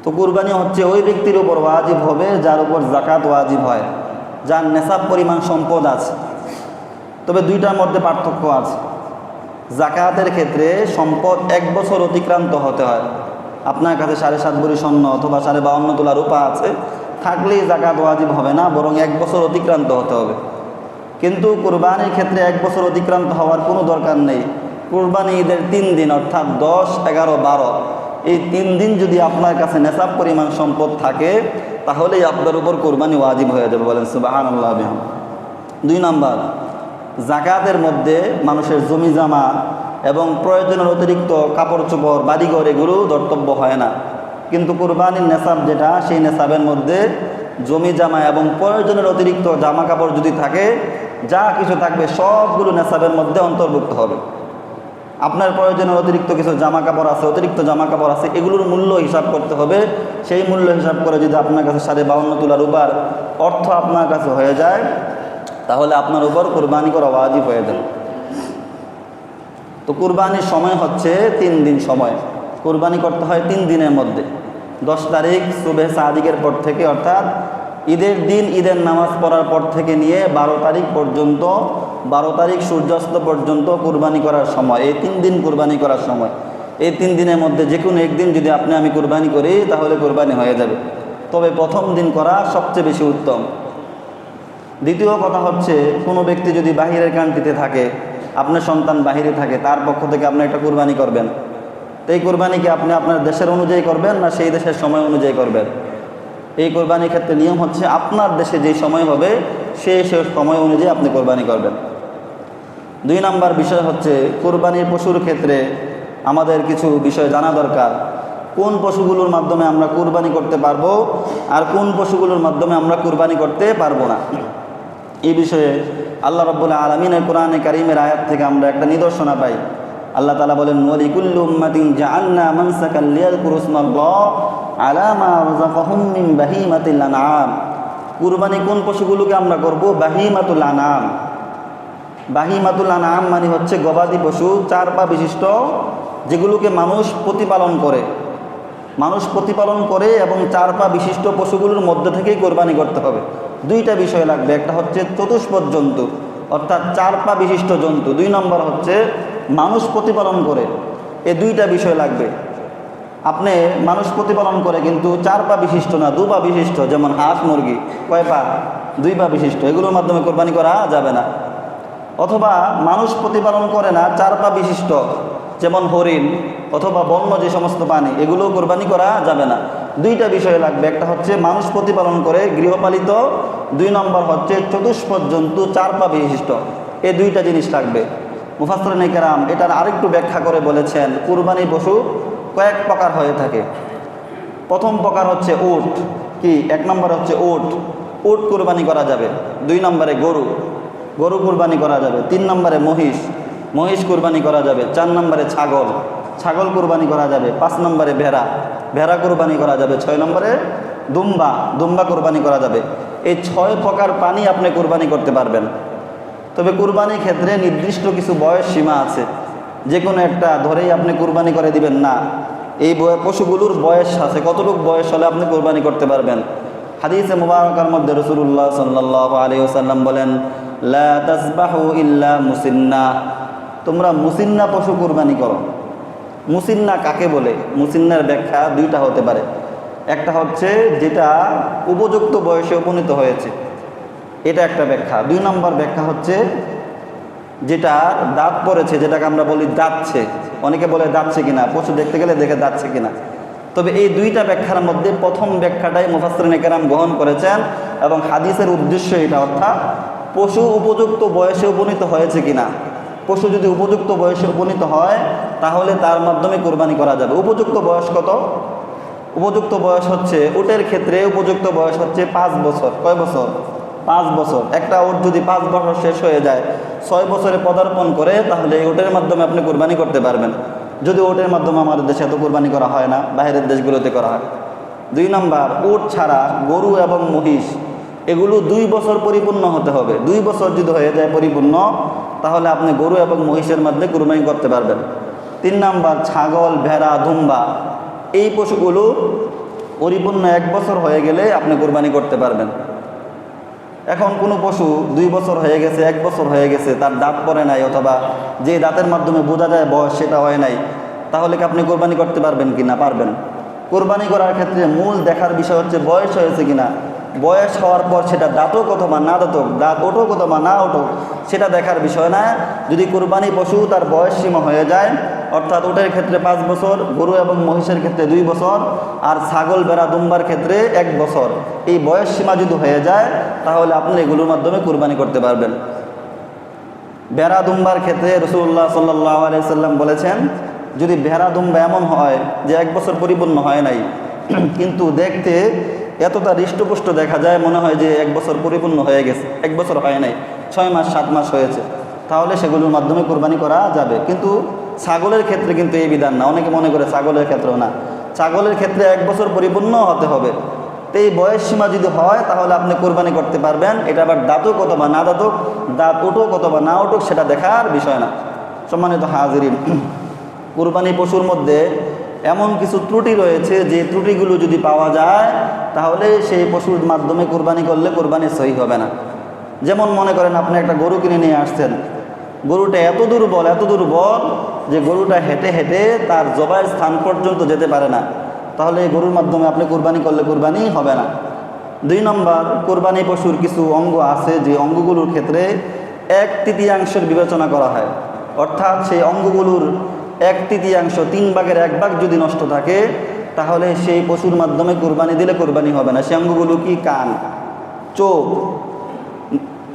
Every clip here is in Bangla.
তো কুরবানি হচ্ছে ওই ব্যক্তির উপর ওয়াজিব হবে যার উপর যাকাত ওয়াজিব হয়, যার নেশাব পরিমাণ সম্পদ আছে। তবে দুইটার মধ্যে পার্থক্য আছে। যাকাতের ক্ষেত্রে সম্পদ 1 বছর অতিক্রান্ত হতে হয়। আপনার কাছে 7.5 ভরি স্বর্ণ অথবা 52.5 তোলা রূপা আছে, থাকলেই যাকাত ওয়াজিব হবে না, বরং 1 বছর অতিক্রান্ত হতে হবে। কিন্তু কুরবানির ক্ষেত্রে 1 বছর অতিক্রান্ত হওয়ার কোনো দরকার নেই। কুরবানি ঈদের 3 দিন অর্থাৎ 10, 11, 12 এই 3 দিন যদি আপনার কাছে নেশাব পরিমাণ সম্পদ থাকে, তাহলেই আপনার উপর কুরবানি ওয়াজিব হয়ে যাবে। বলেন সুবহানাল্লাহ বিহাম। 2 নাম্বার, যাকাতের মধ্যে মানুষের জমি জামা এবং প্রয়োজনের অতিরিক্ত কাপড় চোপড় বাড়িঘর এগুলো ধর্তব্য হয় না। কিন্তু কুরবানির নেশাব যেটা, সেই নেশাবের মধ্যে জমি জামা এবং প্রয়োজনের অতিরিক্ত জামা কাপড় যদি থাকে, যা কিছু থাকবে সবগুলো নেশাবের মধ্যে অন্তর্ভুক্ত হবে। আপনার প্রয়োজনের অতিরিক্ত কিছু জামা কাপড় আছে, এগুলোর মূল্য হিসাব করতে হবে। সেই মূল্য হিসাব করে যদি আপনার কাছে 52.5 তোলা রূপার অর্থ আপনার কাছে হয়ে যায়, তাহলে আপনার উপর কুরবানি করা ওয়াজিব হয়ে যাবে। তো কুরবানির সময় হচ্ছে 3 দিন সময়। কুরবানি করতে হয় 3 দিনের মধ্যে। 10 তারিখ সুবহে সাদিকের পর থেকে, অর্থাৎ ঈদের দিন ঈদের নামাজ পড়ার পর থেকে নিয়ে 12 তারিখ পর্যন্ত, 12 তারিখ সূর্যাস্ত পর্যন্ত কুরবানি করার সময়। এই 3 দিন কুরবানি করার সময়। এই 3 দিনের মধ্যে যে কোনো একদিন যদি আমি কুরবানি করি, তাহলে কুরবানি হয়ে যাবে। তবে প্রথম দিন করা সবচেয়ে বেশি উত্তম। দ্বিতীয় কথা হচ্ছে, কোনো ব্যক্তি যদি বাহিরের কান্ট্রিতে থাকে, আপনার সন্তান বাহিরে থাকে, তার পক্ষ থেকে আপনি একটা কুরবানি করবেন। তো এই কুরবানি কি আপনি আপনার দেশের অনুযায়ী করবেন না সেই দেশের সময় অনুযায়ী করবেন? এই কুরবানির ক্ষেত্রে নিয়ম হচ্ছে, আপনার দেশে যে সময় হবে সেই সময় অনুযায়ী আপনি কুরবানি করবেন। 2 নাম্বার বিষয় হচ্ছে, কুরবানির পশুর ক্ষেত্রে আমাদের কিছু বিষয় জানা দরকার। কোন পশুগুলোর মাধ্যমে আমরা কুরবানি করতে পারবো আর কোন পশুগুলোর মাধ্যমে আমরা কুরবানি করতে পারবো না, এই বিষয়ে আল্লাহ রাব্বুল আলামিনের কোরআনে কারীমের আয়াত থেকে আমরা একটা নিদর্শনা পাই। আল্লাহ তাআলা বলেন, ওয়ালিকুল্লি উম্মাতিন জাআলনা মানসাকাল লিয়াযকুরু ইসমাল্লাহ আলা মা রাযাকাহুম মিন বাহিমাতিল আনআম। কুরবানি কোন পশুগুলোকে আমরা করব? বাহিমাতুল আনআম। বাহিমাতুল আনআম মানে হচ্ছে গবাদি পশু, 4 পা বিশিষ্ট, যেগুলোকে মানুষ প্রতিপালন করে এবং 4 পা বিশিষ্ট পশুগুলোর মধ্যে থেকেই কোরবানি করতে হবে। 2টা বিষয় লাগবে। একটা হচ্ছে চতুষ্পদ জন্তু, অর্থাৎ 4 পা বিশিষ্ট জন্তু। 2 নম্বর হচ্ছে মানুষ প্রতিপালন করে। এই 2টা বিষয় লাগবে। আপনি মানুষ প্রতিপালন করে কিন্তু 4 পা বিশিষ্ট না, 2 পা বিশিষ্ট, যেমন হাঁস মুরগি কয় পা? 2 পা বিশিষ্ট, এগুলোর মাধ্যমে কোরবানি করা যাবে না। অথবা মানুষ প্রতিপালন করে না, 4 পা বিশিষ্ট, যেমন হরিণ অথবা বন্য যে সমস্ত প্রাণী, এগুলোও কোরবানি করা যাবে না। 2টা বিষয় লাগবে। একটা হচ্ছে মানুষ প্রতিপালন করে গৃহপালিত, 2 নম্বর হচ্ছে চতুষ্পদ জন্তু 4 পা বিশিষ্ট। এই 2টা জিনিস লাগবে। মুফাসসিরিনে কেরাম এটার আরেকটু ব্যাখ্যা করে বলেছেন, কুরবানি পশু কয়েক প্রকার হয়ে থাকে। প্রথম প্রকার হচ্ছে উট। কি? 1 নম্বর হচ্ছে উট কুরবানি করা যাবে। 2 নম্বরে গরু কুরবানি করা যাবে। 3 নম্বরে মহিষ কুরবানি করা যাবে। 4 নম্বরে ছাগল কুরবানি করা যাবে। 5 নম্বরে ভেড়া কুরবানি করা যাবে। 6 নম্বরে দুম্বা কুরবানি করা যাবে। এই 6 প্রকার প্রাণী আপনি কুরবানি করতে পারবেন। তবে কুরবানির ক্ষেত্রে নির্দিষ্ট কিছু বয়স সীমা আছে। যে কোনো একটা ধরেই আপনি কুরবানি করে দিবেন না। এই পশুগুলোর বয়স আছে, কতটুকু বয়স হলে আপনি কুরবানি করতে পারবেন। হাদিসে মুবারাকার মধ্যে রাসূলুল্লাহ সাল্লাল্লাহু আলাইহি ওয়াসাল্লাম বলেন, লা তাসবাহু ইল্লা মুসিন্না। তোমরা মুসিন্না পশু কুরবানি করো। মুসিন্না কাকে বলে? মুসিন্নার ব্যাখ্যা 2টা হতে পারে। একটা হচ্ছে যেটা উপযুক্ত বয়সে উপনীত হয়েছে, এটা একটা ব্যাখ্যা। 2 নম্বর ব্যাখ্যা হচ্ছে যেটা দাঁত পড়েছে, যেটাকে আমরা বলি দাঁতছে। অনেকে বলে দাঁতছে কিনা, পশু দেখতে গেলে দেখে দাঁতছে কিনা। তবে এই 2টা ব্যাখ্যার মধ্যে প্রথম ব্যাখ্যাটাই মুফাসসিরিনে কেরাম গ্রহণ করেছেন এবং হাদিসের উদ্দেশ্য এটা, অর্থাৎ পশু উপযুক্ত বয়সে উপনীত হয়েছে কিনা। পশু যদি উপযুক্ত বয়সে উপনীত হয়, তাহলে তার মাধ্যমে কোরবানি করা যাবে। উপযুক্ত বয়স কত? উপযুক্ত বয়স হচ্ছে, উটের ক্ষেত্রে উপযুক্ত বয়স হচ্ছে 5 বছর। কয় বছর? 5 বছর। একটা উট যদি 5 বছর শেষ হয়ে যায়, 6 বছরে পদার্পণ করে, তাহলে এই উটের মাধ্যমে আপনি কোরবানি করতে পারবেন। যদি উটের মাধ্যমে আমাদের দেশে এত কোরবানি করা হয় না, বাইরের দেশগুলোতে করা হয়। 2 নম্বর, উট ছাড়া গরু এবং মহিষ এগুলো 2 বছর পরিপূর্ণ হতে হবে। 2 বছর যদি হয়ে যায় পরিপূর্ণ, তাহলে আপনি গরু এবং মহিষের মধ্যে কুরবানি করতে পারবেন। 3 নম্বর, ছাগল, ভেড়া, দুম্বা, এই পশুগুলো পরিপূর্ণ 1 বছর হয়ে গেলে আপনি কোরবানি করতে পারবেন। এখন কোনো পশু 2 বছর হয়ে গেছে, 1 বছর হয়ে গেছে, তার দাঁত পড়ে নাই, অথবা যে দাঁতের মাধ্যমে বোঝা যায় বয়স সেটা হয় নাই, তাহলে কি আপনি কোরবানি করতে পারবেন কি না? পারবেন। কোরবানি করার ক্ষেত্রে মূল দেখার বিষয় হচ্ছে বয়স হয়েছে কিনা। বয়স হওয়ার পর সেটা দাঁতক অথবা না দাঁতক, দাঁত ওঠক অথবা না ওঠক, সেটা দেখার বিষয় না। যদি কোরবানি পশু তার বয়স সীমা হয়ে যায়, অর্থাৎ উটের ক্ষেত্রে 5 বছর, গরু এবং মহিষের ক্ষেত্রে 2 বছর, আর ছাগল ভেড়া দুম্বার ক্ষেত্রে 1 বছর, এই বয়স সীমা যদি হয়ে যায় তাহলে আপনি এগুলোর মাধ্যমে কোরবানি করতে পারবেন। ভেড়া দুম্বার ক্ষেত্রে রাসূলুল্লাহ সাল্লাল্লাহু আলাইহি সাল্লাম বলেছেন, যদি ভেড়া দুম্বা এমন হয় যে 1 বছর পরিপূর্ণ হয় নাই, কিন্তু দেখতে এতটা হৃষ্টপুষ্ট দেখা যায়, মনে হয় যে 1 বছর পরিপূর্ণ হয়ে গেছে, 1 বছর হয় নাই, 6 মাস 7 মাস হয়েছে, তাহলে সেগুলোর মাধ্যমে কোরবানি করা যাবে। কিন্তু ছাগলের ক্ষেত্রে কিন্তু এই বিধান না। অনেকে মনে করে ছাগলের ক্ষেত্রেও না, ছাগলের ক্ষেত্রে 1 বছর পরিপূর্ণ হতে হবে। তো এই বয়স সীমা যদি হয় তাহলে আপনি কোরবানি করতে পারবেন। এটা আবার দাঁতক অথবা না দাঁতক, দাঁত উঠুক অথবা না উঠুক, সেটা দেখার বিষয় না। সম্মানিত হাজিরিন, কোরবানি পশুর মধ্যে এমন কিছু ত্রুটি রয়েছে, যে ত্রুটিগুলো যদি পাওয়া যায় তাহলে সেই পশুর মাধ্যমে কোরবানি করলে কোরবানি সহি হবে না। যেমন মনে করেন আপনি একটা গরু কিনে নিয়ে আসছেন, গরুটা এত দুর্বল যে গরুটা হেঁটে হেঁটে তার জবাইয়ের স্থান পর্যন্ত যেতে পারে না, তাহলে এই গরুর মাধ্যমে আপনি কোরবানি করলে কোরবানি হবে না। 2 নম্বর, কোরবানি পশুর কিছু অঙ্গ আছে যে অঙ্গগুলোর ক্ষেত্রে 1/3 বিবেচনা করা হয়, অর্থাৎ সেই অঙ্গগুলোর 1/3, 3 ভাগের 1 ভাগ যদি নষ্ট থাকে তাহলে সেই পশুর মাধ্যমে কোরবানি দিলে কোরবানি হবে না। সেই অঙ্গগুলো কি? কান, চোখ,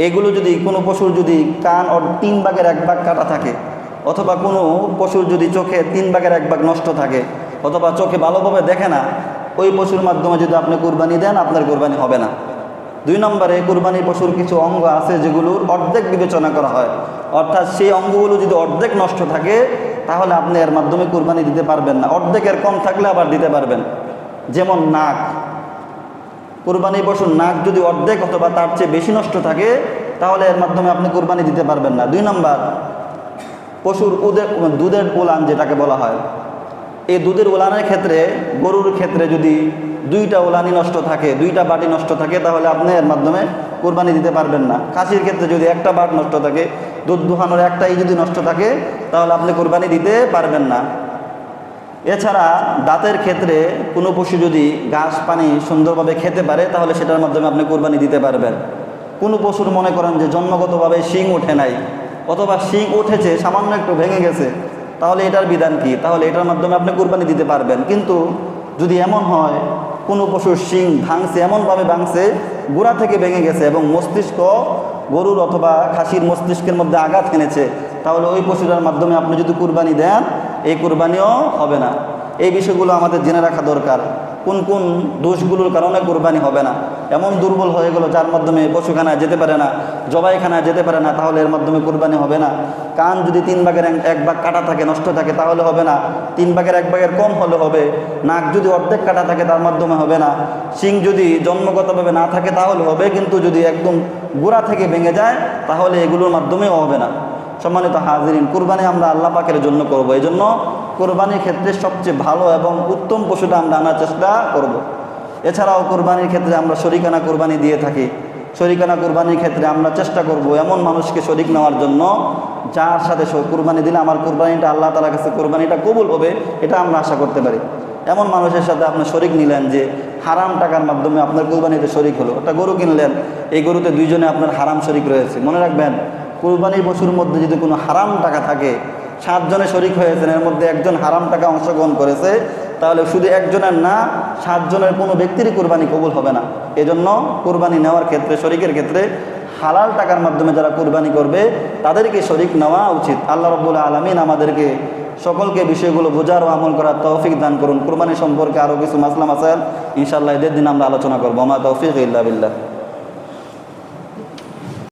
এগুলো যদি কোনো পশুর যদি কান 3 ভাগের 1 ভাগ কাটা থাকে, অথবা কোনো পশুর যদি চোখে 3 ভাগের 1 ভাগ নষ্ট থাকে, অথবা চোখে ভালোভাবে দেখে না, ওই পশুর মাধ্যমে যদি আপনি কোরবানি দেন আপনার কোরবানি হবে না। 2 নম্বরে, কোরবানি পশুর কিছু অঙ্গ আছে যেগুলোর অর্ধেক বিবেচনা করা হয়, অর্থাৎ সেই অঙ্গগুলো যদি অর্ধেক নষ্ট থাকে তাহলে আপনি এর মাধ্যমে কোরবানি দিতে পারবেন না। অর্ধেকের কম থাকলে আবার দিতে পারবেন। যেমন নাক, কোরবানি পশুর নাক যদি অর্ধেক অথবা তার চেয়ে বেশি নষ্ট থাকে তাহলে এর মাধ্যমে আপনি কোরবানি দিতে পারবেন না। 2 নম্বর, পশুর দুধের উলান যেটাকে বলা হয়, এই দুধের উলানের ক্ষেত্রে, গরুর ক্ষেত্রে যদি 2টা উলানই নষ্ট থাকে, 2টা বাটি নষ্ট থাকে, তাহলে আপনি এর মাধ্যমে কোরবানি দিতে পারবেন না। খাসির ক্ষেত্রে যদি 1টা বাট নষ্ট থাকে, দুধ দুহানোর একটাই যদি নষ্ট থাকে, তাহলে আপনি কোরবানি দিতে পারবেন না। এছাড়া দাঁতের ক্ষেত্রে কোনো পশু যদি ঘাস পানি সুন্দরভাবে খেতে পারে তাহলে সেটার মাধ্যমে আপনি কোরবানি দিতে পারবেন। কোনো পশুর মনে করেন যে জন্মগতভাবে শিং ওঠে নাই, অথবা শিং উঠেছে সামান্য একটু ভেঙে গেছে, তাহলে এটার বিধান কি? তাহলে এটার মাধ্যমে আপনি কোরবানি দিতে পারবেন। কিন্তু যদি এমন হয় কোনো পশুর শিং ভাঙছে, এমনভাবে ভাঙছে গোড়া থেকে ভেঙে গেছে এবং মস্তিষ্ক গরুর অথবা খাসির মস্তিষ্কের মধ্যে আঘাত এনেছে, তাহলে ওই পশুটার মাধ্যমে আপনি যদি কুরবানি দেন এই কুরবানিও হবে না। এই বিষয়গুলো আমাদের জেনে রাখা দরকার। কোন কোন দোষগুলোর কারণে কোরবানি হবে না। এমন দুর্বল হয়ে গেল যার মাধ্যমে পশুখানায় যেতে পারে না, জবাইখানায় যেতে পারে না, তাহলে এর মাধ্যমে কোরবানি হবে না। কান যদি 3 ভাগের 1 ভাগ কাটা থাকে, নষ্ট থাকে, তাহলে হবে না। 3 ভাগের 1 ভাগের কম হলে হবে। নাক যদি অর্ধেক কাটা থাকে তার মাধ্যমে হবে না। শিং যদি জন্মগতভাবে না থাকে তাহলে হবে, কিন্তু যদি একদম গোড়া থেকে ভেঙে যায় তাহলে এগুলোর মাধ্যমেও হবে না। সম্মানিত হাজিরিন, কুরবানি আমরা আল্লাহ পাকের জন্য করব। এই জন্য কোরবানির ক্ষেত্রে সবচেয়ে ভালো এবং উত্তম পশুটা আমরা আনার চেষ্টা করব। এছাড়াও কোরবানির ক্ষেত্রে আমরা শরিকানা কোরবানি দিয়ে থাকি। শরিকানা কোরবানির ক্ষেত্রে আমরা চেষ্টা করব এমন মানুষকে শরিক নেওয়ার জন্য যার সাথে কোরবানি দিলে আমার কোরবানিটা আল্লাহ তাআলার কাছে কোরবানিটা কবুল হবে, এটা আমরা আশা করতে পারি। এমন মানুষের সাথে আপনি শরিক নিলেন যে হারাম টাকার মাধ্যমে আপনার কোরবানিতে শরিক হলো। একটা গরু কিনলেন, এই গরুতে 2 জনে আপনার হারাম শরিক রয়েছে। মনে রাখবেন, কোরবানির পশুর মধ্যে যদি কোনো হারাম টাকা থাকে, 7 জনে শরিক হয়েছেন, এর মধ্যে একজন হারাম টাকা অংশগ্রহণ করেছে, তাহলে শুধু একজনের না 7 জনের কোনো ব্যক্তিরই কোরবানি কবুল হবে না। এজন্য কোরবানি নেওয়ার ক্ষেত্রে, শরিকের ক্ষেত্রে হালাল টাকার মাধ্যমে যারা কোরবানি করবে তাদেরকে শরিক নেওয়া উচিত। আল্লাহ রাব্বুল আলামিন আমাদেরকে সকলকে বিষয়গুলো বোঝার ও আমল করার তৌফিক দান করুন। কোরবানি সম্পর্কে আরও কিছু মাসলা মাসাইল ইনশাআল্লাহ এদের দিন আমরা আলোচনা করবো। মা তৌফিক ইল্লা বিল্লাহ।